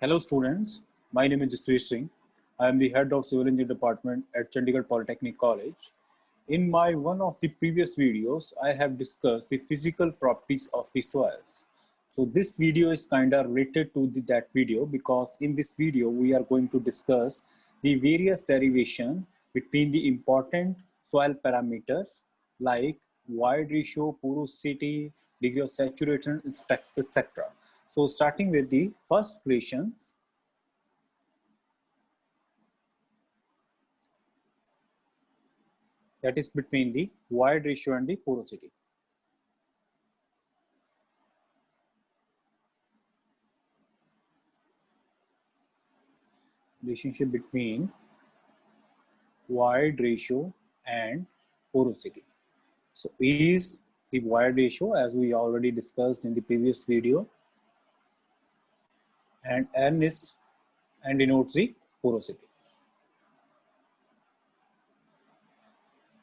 Hello students, my name is Jasveer Singh. I am the head of Civil Engineering Department at Chandigarh Polytechnic College. In my one of the previous videos, I have discussed the physical properties of the soils. So this video is kind of related to that video because in this video we are going to discuss the various derivation between the important soil parameters like void ratio, porosity, degree of saturation, etc. So starting with the first equation, that is between the void ratio and the porosity. Relationship between void ratio and porosity. So E is the void ratio as we already discussed in the previous video, and N is and denotes the porosity.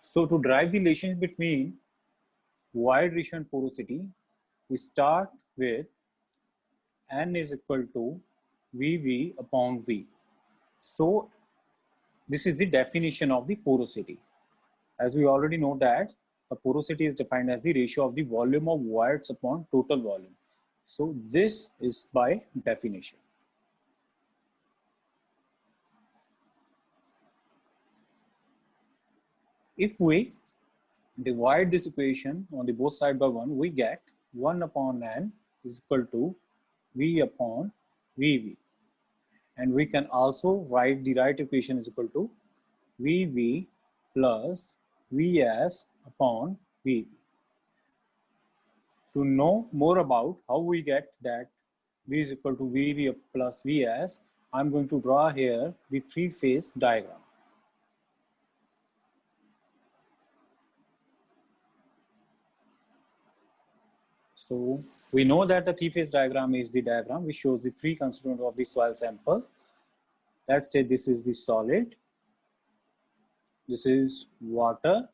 So to derive the relationship between void ratio and porosity, we start with N is equal to VV upon V. So this is the definition of the porosity. As we already know that the porosity is defined as the ratio of the volume of voids upon total volume. So this is by definition. If we divide this equation on the both side by 1, we get 1 upon N is equal to V upon VV. And we can also write the right equation is equal to VV plus Vs upon VV. To know more about how we get that V is equal to VV plus Vs, I'm going to draw here the three-phase diagram. So we know that the three-phase diagram is the diagram which shows the three constituents of the soil sample. Let's say this is the solid, this is water,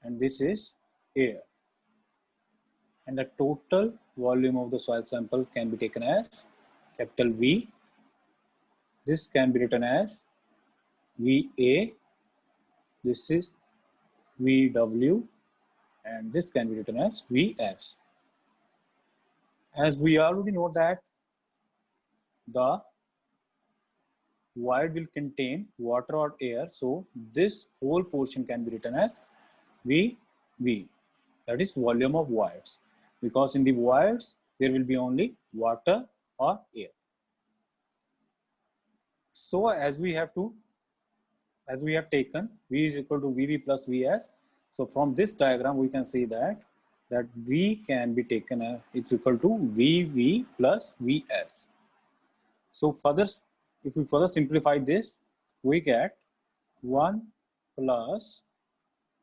and this is air. And the total volume of the soil sample can be taken as capital V. This can be written as VA. This is VW. And this can be written as Vs. As we already know that the void will contain water or air, so this whole portion can be written as VV, that is volume of voids, because in the voids there will be only water or air. So as we have taken V is equal to VV plus Vs, so from this diagram we can see that V can be taken as it's equal to VV plus Vs. So further, if we further simplify this, we get 1 plus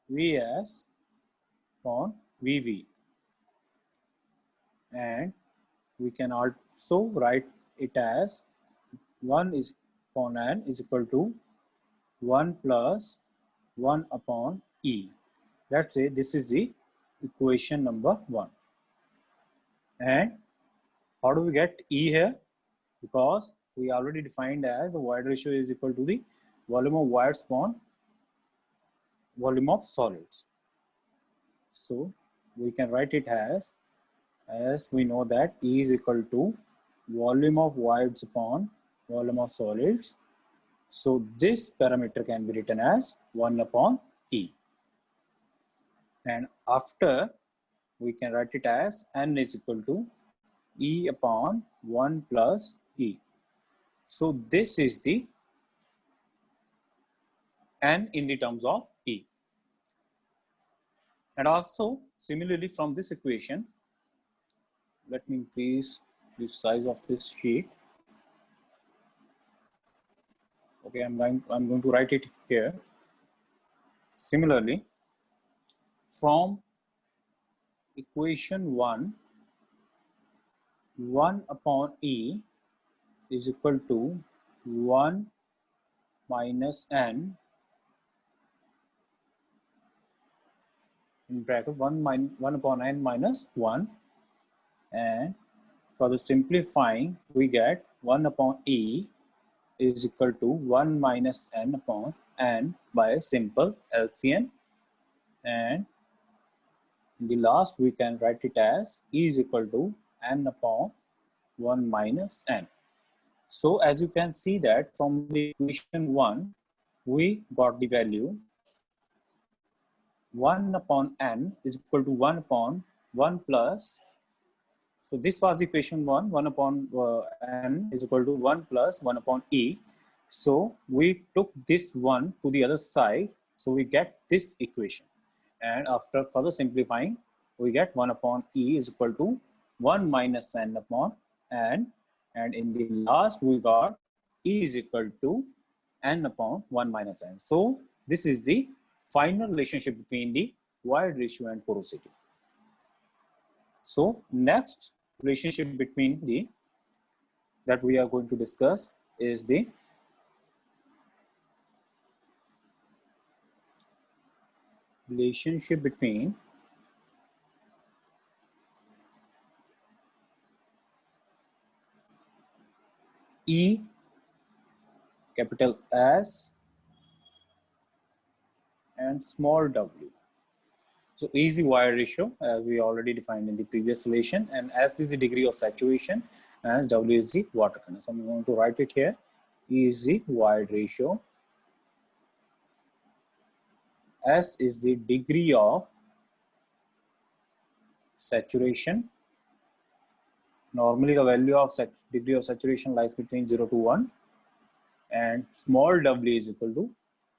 Vs upon VV, and we can also write it as 1 is upon N is equal to 1 plus 1 upon E. Let's say this is the equation number 1. And how do we get E here? Because we already defined as the void ratio is equal to the volume of voids upon volume of solids. So we can write it as we know that E is equal to volume of voids upon volume of solids. So this parameter can be written as 1 upon E. And after, we can write it as N is equal to E upon 1 plus E. So this is the N in the terms of E. And also similarly from this equation, let me increase the size of this sheet. Okay, I'm going to write it here. Similarly, from equation 1, 1 upon E is equal to 1 minus N in bracket 1 upon N minus 1, and For the simplifying, we get 1 upon E is equal to 1 minus n upon n by simple LCM, and in the last we can write it as E is equal to n upon 1 minus n. So as you can see that from the equation 1, we got the value 1 upon n is equal to 1 upon 1 plus. So this was equation 1, 1 upon n is equal to 1 plus 1 upon E. So we took this 1 to the other side, so we get this equation. And after further simplifying, we get 1 upon E is equal to 1 minus n upon n. And in the last, we got E is equal to n upon 1 minus n. So this is the final relationship between the void ratio and porosity. So next relationship between the that we are going to discuss is the relationship between E capital S and small w. So E is the void ratio as we already defined in the previous relation, and S is the degree of saturation and W is the water content. So I'm going to write it here. E is the void ratio, S is the degree of saturation. Normally the value of degree of saturation lies between 0 to 1, and small w is equal to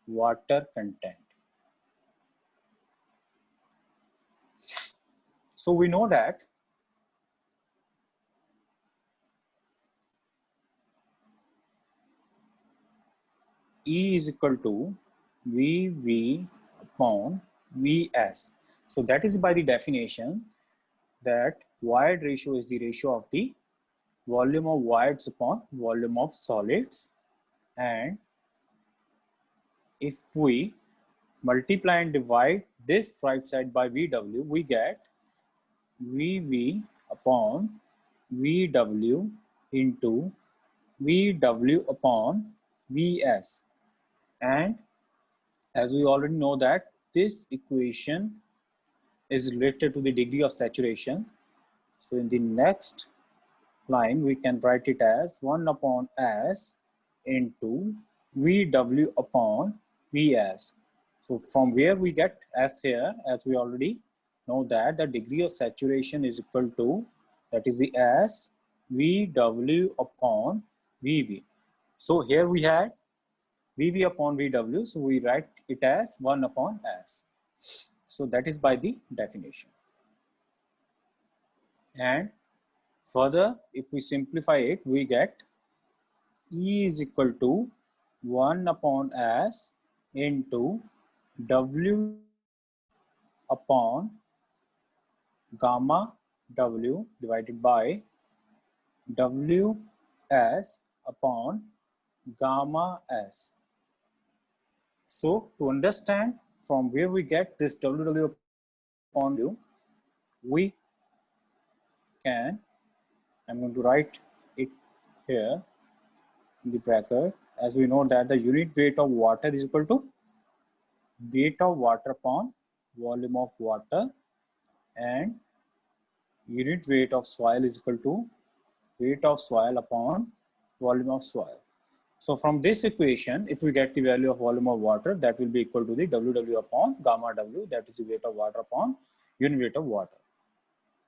water content. So we know that E is equal to VV upon Vs. So that is by the definition that void ratio is the ratio of the volume of voids upon volume of solids. And if we multiply and divide this right side by VW, we get VV upon VW into VW upon Vs. And as we already know that this equation is related to the degree of saturation. So in the next line, we can write it as 1 upon S into VW upon Vs. So from where we get S here, as we already know that the degree of saturation is equal to, that is the S, VW upon VV. So here we had VV upon VW, so we write it as 1 upon S. So that is by the definition. And further, if we simplify it, we get E is equal to 1 upon S into W upon gamma W divided by Ws upon gamma S. So to understand from where we get this WW upon W, we can, I'm going to write it here in the bracket, as we know that the unit weight of water is equal to weight of water upon volume of water, and unit weight of soil is equal to weight of soil upon volume of soil. So from this equation, if we get the value of volume of water, that will be equal to the WW upon gamma W, that is the weight of water upon unit weight of water.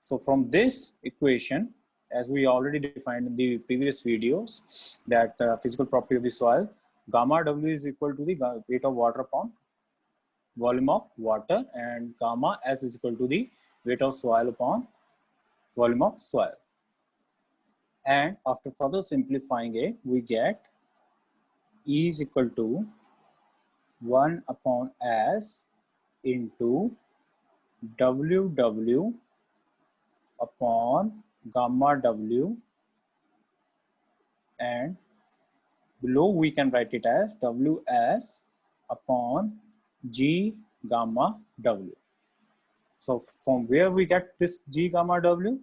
So from this equation, as we already defined in the previous videos, that physical property of the soil, gamma W is equal to the weight of water upon volume of water, and gamma S is equal to the weight of soil upon volume of soil. And after further simplifying it, we get E is equal to 1 upon S into WW upon gamma W, and below we can write it as Ws upon G gamma W. So from where we get this G gamma W,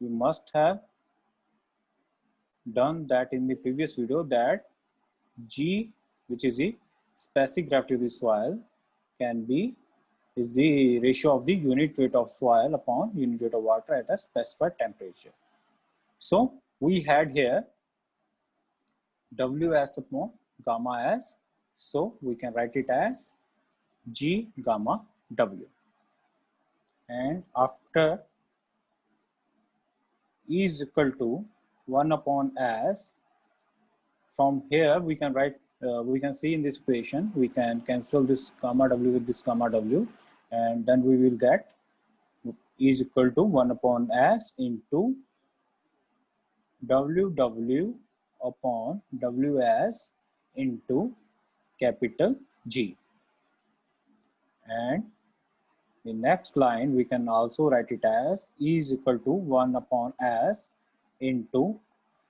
we must have done that in the previous video, that G, which is the specific gravity of the soil, can be is the ratio of the unit weight of soil upon unit weight of water at a specified temperature. So we had here Ws upon gamma s, so we can write it as G gamma W. And after E is equal to 1 upon S, from here we can write, we can see in this equation, we can cancel this gamma W with this gamma W, and then we will get E is equal to 1 upon S into WW upon WS into capital G. And the next line we can also write it as E is equal to 1 upon S into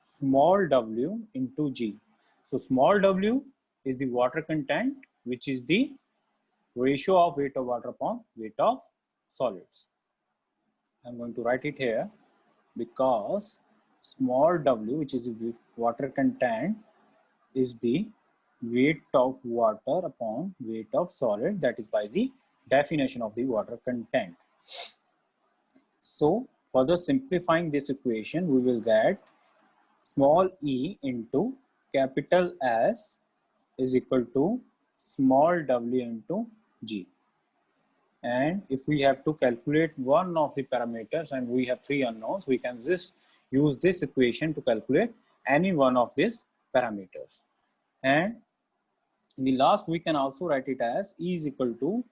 small w into G. So small w is the water content, which is the ratio of weight of water upon weight of solids. I'm going to write it here because small w, which is the water content, is the weight of water upon weight of solid, that is by the definition of the water content. So further simplifying this equation, we will get small e into capital S is equal to small w into G. And if we have to calculate one of the parameters and we have three unknowns, we can just use this equation to calculate any one of these parameters. And in the last, we can also write it as E is equal to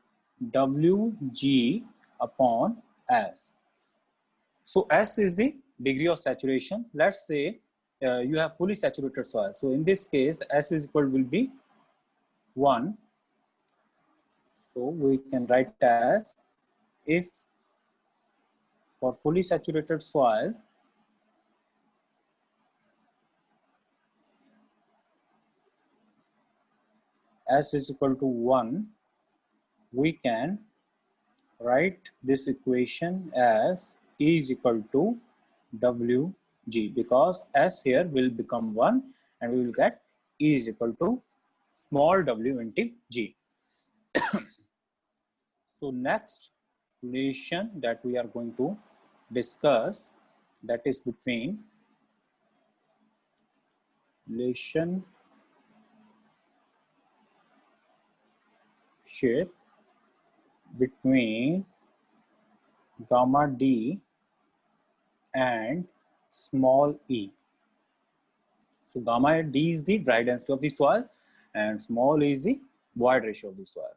Wg upon S. So S is the degree of saturation. Let's say you have fully saturated soil. So in this case, the S is equal will be 1. So we can write as, if for fully saturated soil, S is equal to 1, we can write this equation as E is equal to Wg, because S here will become 1 and we will get E is equal to small w into G. So next relation that we are going to discuss, that is between relationship between gamma d and small e. So gamma d is the dry density of the soil and small e is the void ratio of the soil.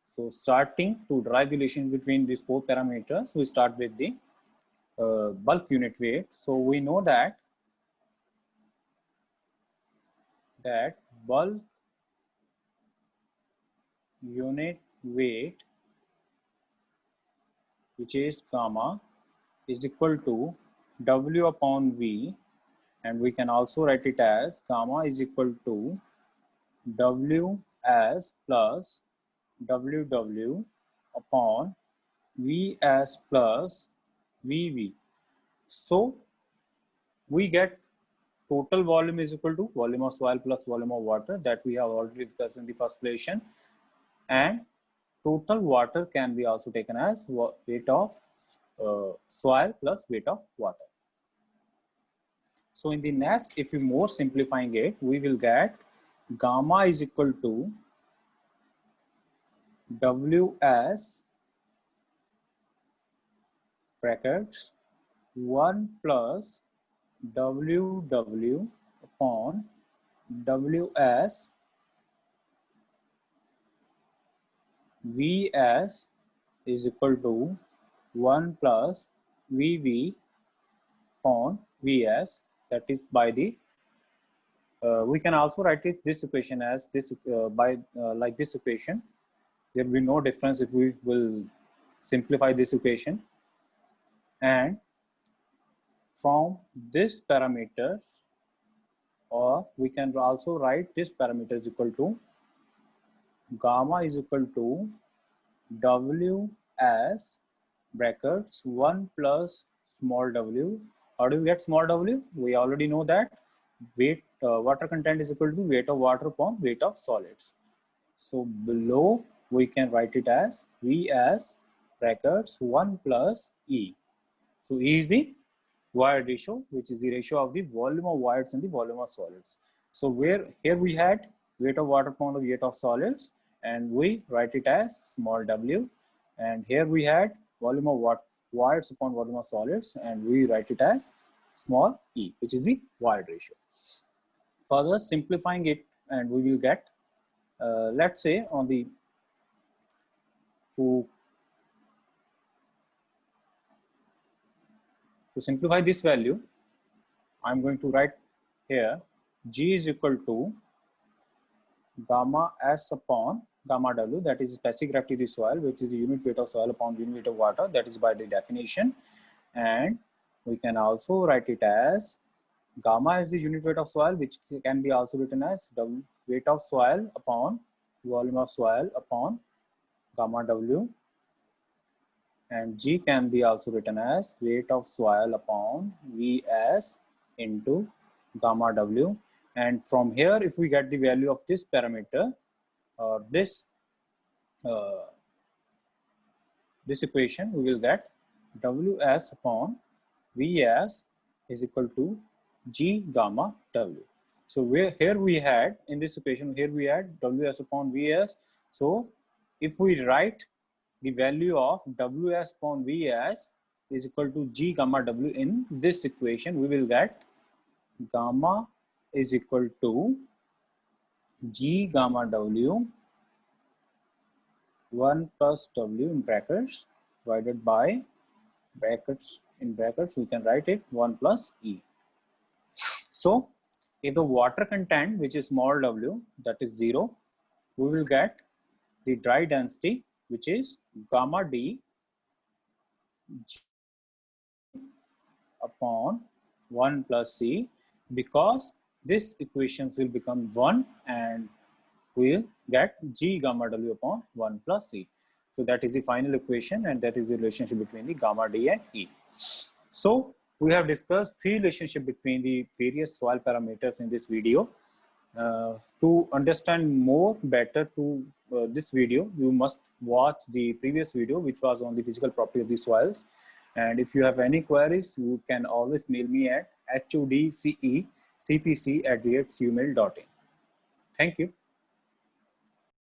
So starting to derive the relation between these four parameters, we start with the bulk unit weight. So we know that bulk unit weight, which is gamma, is equal to W upon V, and we can also write it as gamma is equal to Ws plus WW upon Vs plus Vv. So we get total volume is equal to volume of soil plus volume of water, that we have already discussed in the first relation, and total water can be also taken as weight of soil plus weight of water. So in the next, if we more simplifying it, we will get gamma is equal to Ws brackets 1 plus WW upon Ws Vs is equal to 1 plus Vv upon Vs, that is by the we can also write it this equation as this like this equation. There will be no difference if we will simplify this equation, and from this parameters, or we can also write this parameter is equal to gamma is equal to Ws brackets 1 plus small w. How do we get small w? We already know that weight, water content is equal to weight of water upon weight of solids. So below we can write it as V as brackets 1 plus E. So E is the void ratio, which is the ratio of the volume of voids and the volume of solids. So where here we had weight of water upon the weight of solids, and we write it as small w, and here we had volume of voids upon volume of solids, and we write it as small e, which is the void ratio. Further simplifying it, and we will get, let's say on the to simplify this value, I'm going to write here G is equal to gamma S upon gamma W, that is specific gravity of the soil, which is the unit weight of soil upon unit weight of water, that is by the definition. And we can also write it as gamma is the unit weight of soil, which can be also written as W, weight of soil upon volume of soil upon gamma W, and G can be also written as weight of soil upon Vs into gamma W. And from here, if we get the value of this parameter, or this equation, we will get Ws upon Vs is equal to G gamma W. So here we had, in this equation, here we had Ws upon Vs. So if we write the value of Ws upon Vs is equal to G gamma W in this equation, we will get gamma is equal to G gamma W 1 plus W in brackets divided by brackets, in brackets we can write it 1 plus E. So if the water content, which is small w, that is 0, we will get the dry density, which is gamma D G upon 1 plus C, because this equation will become 1 and we will get G gamma W upon 1 plus C. So that is the final equation, and that is the relationship between the gamma D and E. So we have discussed 3 relationships between the various soil parameters in this video. To understand more better to this video, you must watch the previous video, which was on the physical property of the soils. And if you have any queries, you can always mail me at hodcpc@gmail.in. Thank you.